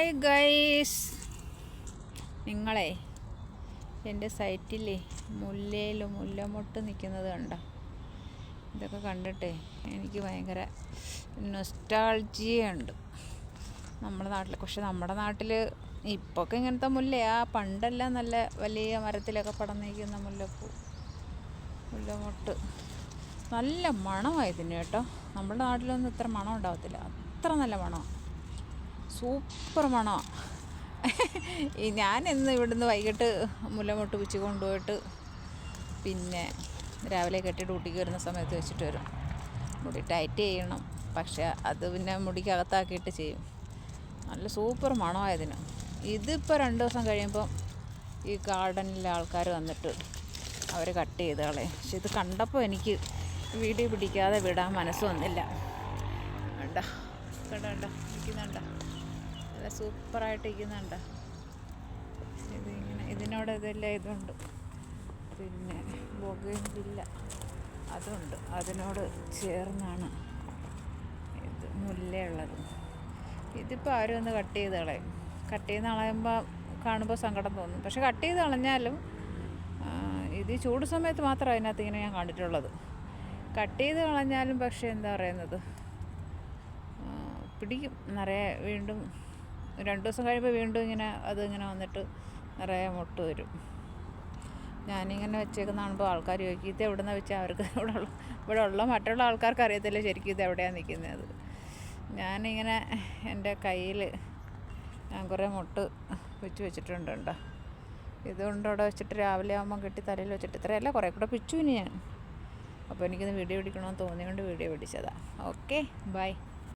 Hi guys, നിങ്ങളെ എൻ്റെ സൈറ്റിൽ മുല്ലമൊട്ട് നിൽക്കുന്നത് കണ്ടോ? ഇതൊക്കെ കണ്ടിട്ടേ എനിക്ക് ഭയങ്കര നൊസ്റ്റാൾജിയുണ്ട് നമ്മുടെ നാട്ടിൽ. പക്ഷെ നമ്മുടെ നാട്ടിൽ ഇപ്പൊക്കെ ഇങ്ങനത്തെ മുല്ലയാ. പണ്ടെല്ലാം നല്ല വലിയ മരത്തിലൊക്കെ പടർന്നിരിക്കുന്ന മുല്ലമൊട്ട് നല്ല മണമായതിന് കേട്ടോ. നമ്മുടെ നാട്ടിലൊന്നും ഇത്ര മണം ഉണ്ടാകത്തില്ല, അത്ര നല്ല മണമാണ്, സൂപ്പർ മണമാണ്. ഞാൻ ഇന്ന് ഇവിടുന്ന് വൈകിട്ട് മുല്ലമൊട്ട് പിച്ചി കൊണ്ടുപോയിട്ട് പിന്നെ രാവിലെ കെട്ടി ഡ്യൂട്ടിക്ക് വരുന്ന സമയത്ത് വെച്ചിട്ട് വരും. മുടി ടൈറ്റ് ചെയ്യണം, പക്ഷേ അത് പിന്നെ മുടിക്കകത്താക്കിയിട്ട് ചെയ്യും. നല്ല സൂപ്പർ മണമായതിന്. ഇതിപ്പോൾ 2 ദിവസം കഴിയുമ്പം ഈ ഗാർഡനിലെ ആൾക്കാർ വന്നിട്ട് അവർ കട്ട് ചെയ്ത് കളയും. പക്ഷെ ഇത് കണ്ടപ്പോൾ എനിക്ക് വീഡിയോ പിടിക്കാതെ വിടാൻ മനസ്സ് വന്നില്ല. കണ്ടോ ഇരിക്കുന്നുണ്ടോ? നല്ല സൂപ്പറായിട്ട് ഇരിക്കുന്നുണ്ട്. ഇതിനോട് ഇതെല്ലാം ഇതുണ്ട്. പിന്നെ ബൊഗൈൻവില്ല അതുണ്ട്, അതിനോട് ചേർന്നാണ് ഇത് മുല്ലയുള്ളത്. ഇതിപ്പോൾ ആരും ഒന്ന് കട്ട് ചെയ്ത് കളയും. കട്ട് ചെയ്ത് കളയുമ്പോൾ കാണുമ്പോൾ സങ്കടം തോന്നും. പക്ഷെ കട്ട് ചെയ്ത് കളഞ്ഞാലും ഇത് ചൂട് സമയത്ത് മാത്രമേ അതിനകത്ത് ഇങ്ങനെ ഞാൻ കണ്ടിട്ടുള്ളത്. കട്ട് ചെയ്ത് കളഞ്ഞാലും പക്ഷേ എന്താ പറയുന്നത്, പിടിക്കും നിറയെ. വീണ്ടും 2 ദിവസം കഴിയുമ്പോൾ വീണ്ടും അതിങ്ങനെ വന്നിട്ട് നിറയെ മൊട്ട് വരും. ഞാനിങ്ങനെ വെച്ചേക്കുന്ന കാണുമ്പോൾ ആൾക്കാർ ചോദിക്കും ഇത് എവിടെ നിന്നാണ് വെച്ചാൽ അവർക്ക് ഇവിടെ ഉള്ള മറ്റുള്ള ആൾക്കാർക്ക് അറിയത്തില്ല ശരിക്കും ഇത് എവിടെയാണ് നിൽക്കുന്നത്. ഞാനിങ്ങനെ എൻ്റെ കയ്യിൽ ഞാൻ കുറേ മൊട്ട് വെച്ചിട്ടുണ്ട് കേട്ടോ. ഇതുകൊണ്ട് അവിടെ വെച്ചിട്ട് രാവിലെ ആകുമ്പം കെട്ടി തലയിൽ വെച്ചിട്ട് ഇത്രയല്ല കുറേ കൂടെ പിച്ചു ഇനി ഞാൻ. അപ്പോൾ എനിക്കിന്ന് വീഡിയോ പിടിക്കണമെന്ന് തോന്നിയുകൊണ്ട് വീഡിയോ പിടിച്ചതാണ്. Okay, by.